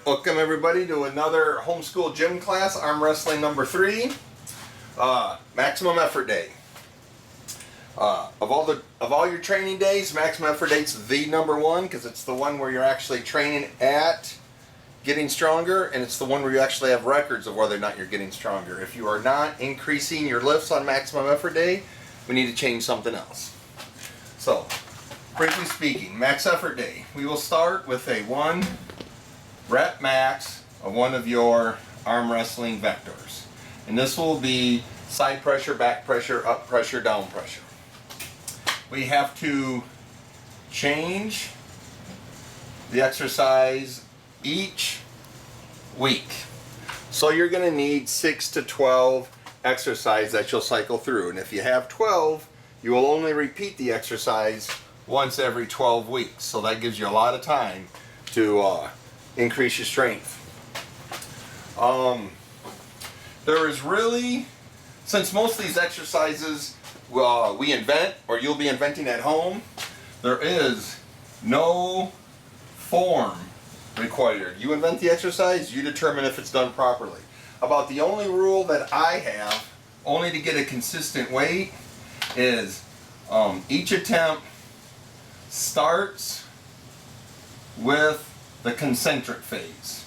Welcome everybody to another homeschool gym class, arm wrestling number 3, maximum effort day. Of all your training days, maximum effort date's the number 1 because it's the one where you're actually training at getting stronger, and it's the one where you actually have records of whether or not you're getting stronger. If you are not increasing your lifts on maximum effort day, we need to change something else. So, briefly speaking, max effort day. We will start with a 1 rep max of one of your arm wrestling vectors. And this will be side pressure, back pressure, up pressure, down pressure. We have to change the exercise each week. So you're going to need 6 to 12 exercises that you'll cycle through. And if you have 12, you will only repeat the exercise once every 12 weeks. So that gives you a lot of time to increase your strength. There is really, since most of these exercises we invent, or you'll be inventing at home, there is no form required. You invent the exercise, you determine if it's done properly. About the only rule that I have, only to get a consistent weight, is each attempt starts with the concentric phase.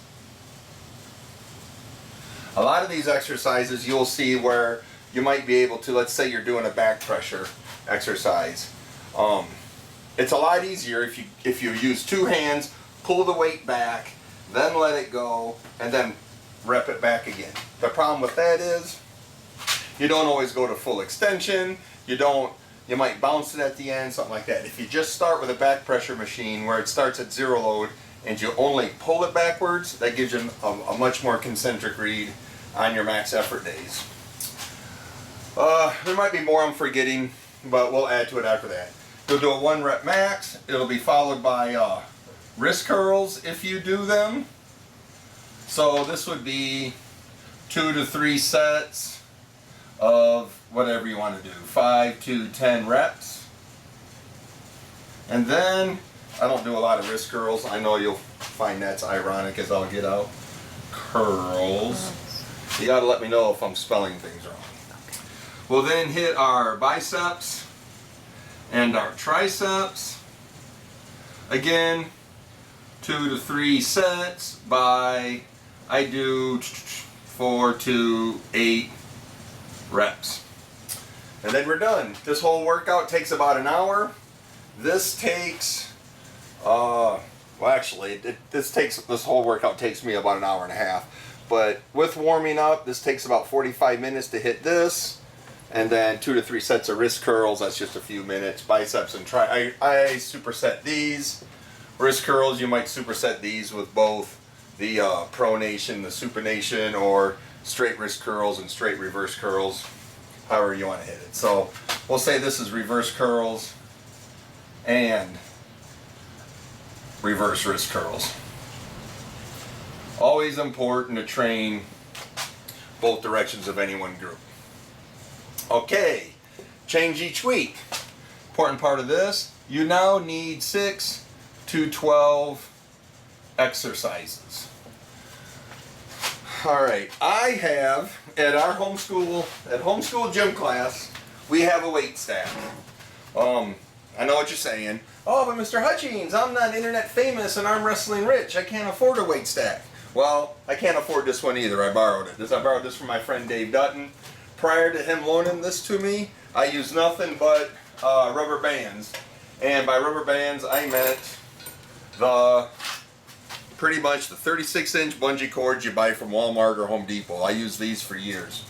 A lot of these exercises you'll see where you might be able to, let's say you're doing a back pressure exercise. It's a lot easier if you use 2 hands, pull the weight back, then let it go, and then rep it back again. The problem with that is you don't always go to full extension. You might bounce it at the end, something like that. If you just start with a back pressure machine where it starts at 0 load and you only pull it backwards, that gives you a much more concentric read on your max effort days. There might be more I'm forgetting, but we'll add to it after that. You'll do a 1 rep max. It'll be followed by wrist curls if you do them. So this would be 2 to 3 sets of whatever you want to do, 5 to 10 reps. And then, I don't do a lot of wrist curls. I know you'll find that's ironic as I'll get out. Curls. You gotta let me know if I'm spelling things wrong. We'll then hit our biceps and our triceps. Again, 2 to 3 sets by, I do 4 to 8 reps. And then we're done. This whole workout takes about an hour. This takes, this whole workout takes me about an hour and a half. But with warming up, this takes about 45 minutes to hit this. And then 2 to 3 sets of wrist curls, that's just a few minutes. Biceps and I superset these. Wrist curls, you might superset these with both the pronation, the supination, or straight wrist curls and straight reverse curls, however you want to hit it. So we'll say this is reverse curls and reverse wrist curls. Always important to train both directions of any one group. Okay, change each week. Important part of this, you now need 6 to 12 exercises. Alright, I have, at our homeschool gym class, we have a weight stack. I know what you're saying. Oh, but Mr. Hutchings, I'm not internet famous and arm wrestling rich. I can't afford a weight stack. Well, I can't afford this one either. I borrowed it. I borrowed this from my friend Dave Dutton. Prior to him loaning this to me, I used nothing but rubber bands. And by rubber bands, I meant pretty much the 36-inch bungee cords you buy from Walmart or Home Depot. I use these for years.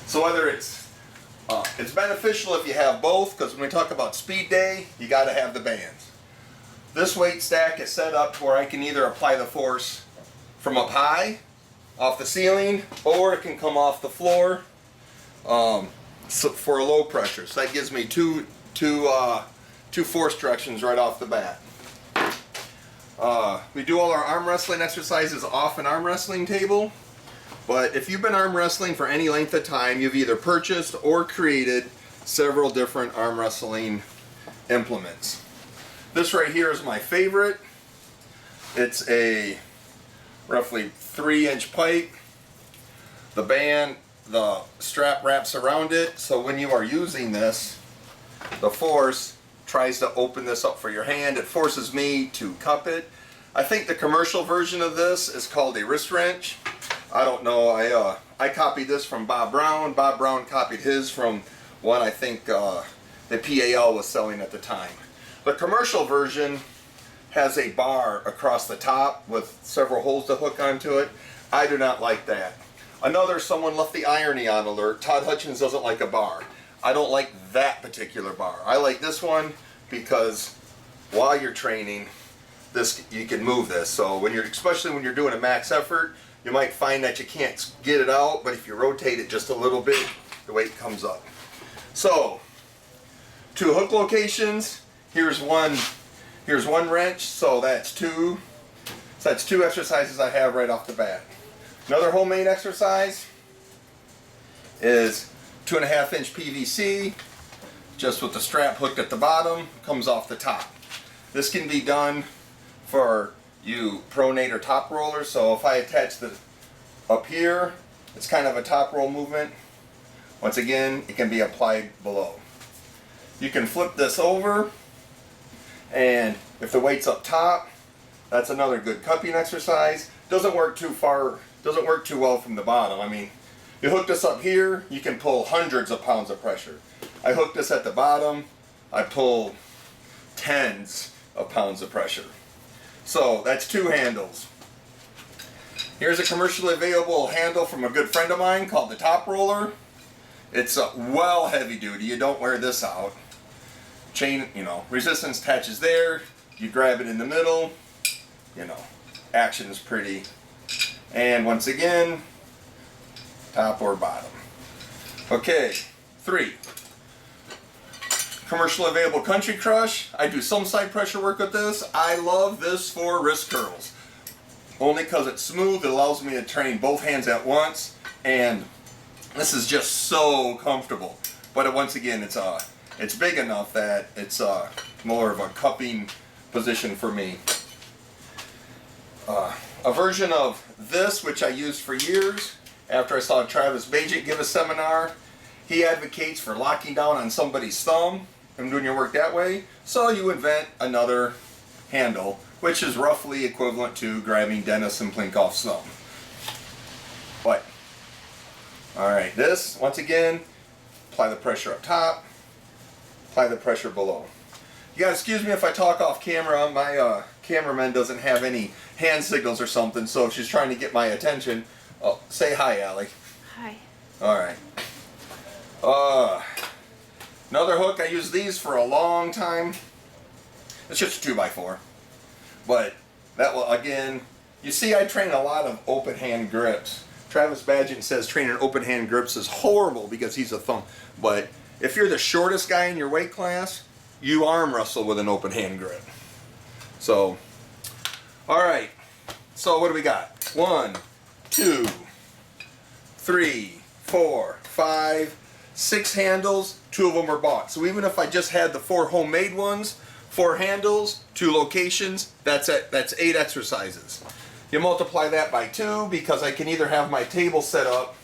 So whether it's beneficial if you have both, because when we talk about speed day, you got to have the bands. This weight stack is set up where I can either apply the force from up high, off the ceiling, or it can come off the floor for a low pressure. So that gives me two force directions right off the bat. We do all our arm wrestling exercises off an arm wrestling table, but if you've been arm wrestling for any length of time, you've either purchased or created several different arm wrestling implements. This right here is my favorite. It's a roughly 3-inch pipe. The strap wraps around it, so when you are using this, the force tries to open this up for your hand. It forces me to cup it. I think the commercial version of this is called a wrist wrench. I don't know. I copied this from Bob Brown. Bob Brown copied his from one I think the PAL was selling at the time. The commercial version has a bar across the top with several holes to hook onto it. I do not like that. Someone left the irony on alert. Todd Hutchings doesn't like a bar. I don't like that particular bar. I like this one because while you're training, you can move this. So especially when you're doing a max effort, you might find that you can't get it out, but if you rotate it just a little bit, the weight comes up. So, 2 hook locations. Here's one wrench, so that's 2. So that's 2 exercises I have right off the bat. Another homemade exercise is 2.5-inch PVC, just with the strap hooked at the bottom, comes off the top. This can be done for you pronate or top rollers. So if I attach up here, it's kind of a top roll movement. Once again, it can be applied below. You can flip this over, and if the weight's up top, that's another good cupping exercise. Doesn't work too well from the bottom. I mean, you hook this up here, you can pull hundreds of pounds of pressure. I hook this at the bottom, I pull tens of pounds of pressure. So that's 2 handles. Here's a commercially available handle from a good friend of mine called the Toproll. It's well heavy duty. You don't wear this out. Chain, resistance attaches there. You grab it in the middle. Action is pretty. And once again, top or bottom. Okay, 3. Commercially available country crush. I do some side pressure work with this. I love this for wrist curls. Only because it's smooth, it allows me to train both hands at once, and this is just so comfortable. But once again, it's big enough that it's more of a cupping position for me. A version of this, which I used for years, after I saw Travis Bajik give a seminar, he advocates for locking down on somebody's thumb and doing your work that way. So you invent another handle, which is roughly equivalent to grabbing Dennis and Plinkoff's thumb. But, alright, this, once again, apply the pressure up top, apply the pressure below. You gotta excuse me if I talk off camera. My cameraman doesn't have any hand signals or something, so if she's trying to get my attention, say hi, Allie. Hi. Alright. Another hook, I use these for a long time. It's just a 2x4. But that will, again, you see I train a lot of open hand grips. Travis Bajik says training open hand grips is horrible because he's a thumb. But if you're the shortest guy in your weight class, you arm wrestle with an open hand grip. So, alright. So what do we got? 1, 2, 3, 4, 5, 6 handles. 2 of them were bought. So even if I just had the 4 homemade ones, 4 handles, 2 locations, that's it. That's 8 exercises. You multiply that by 2 because I can either have my table set up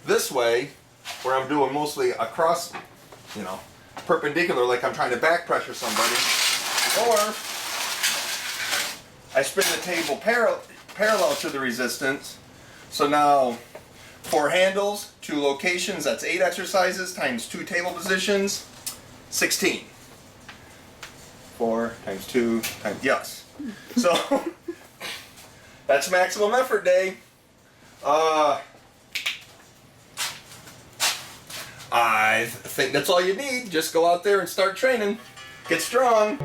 this way, where I'm doing mostly across, perpendicular, like I'm trying to back pressure somebody, or I spin the table parallel to the resistance. So now 4 handles, 2 locations, that's 8 exercises times 2 table positions, 16. 4 times 2 times, yes. So, that's maximum effort day. I think that's all you need. Just go out there and start training. Get strong.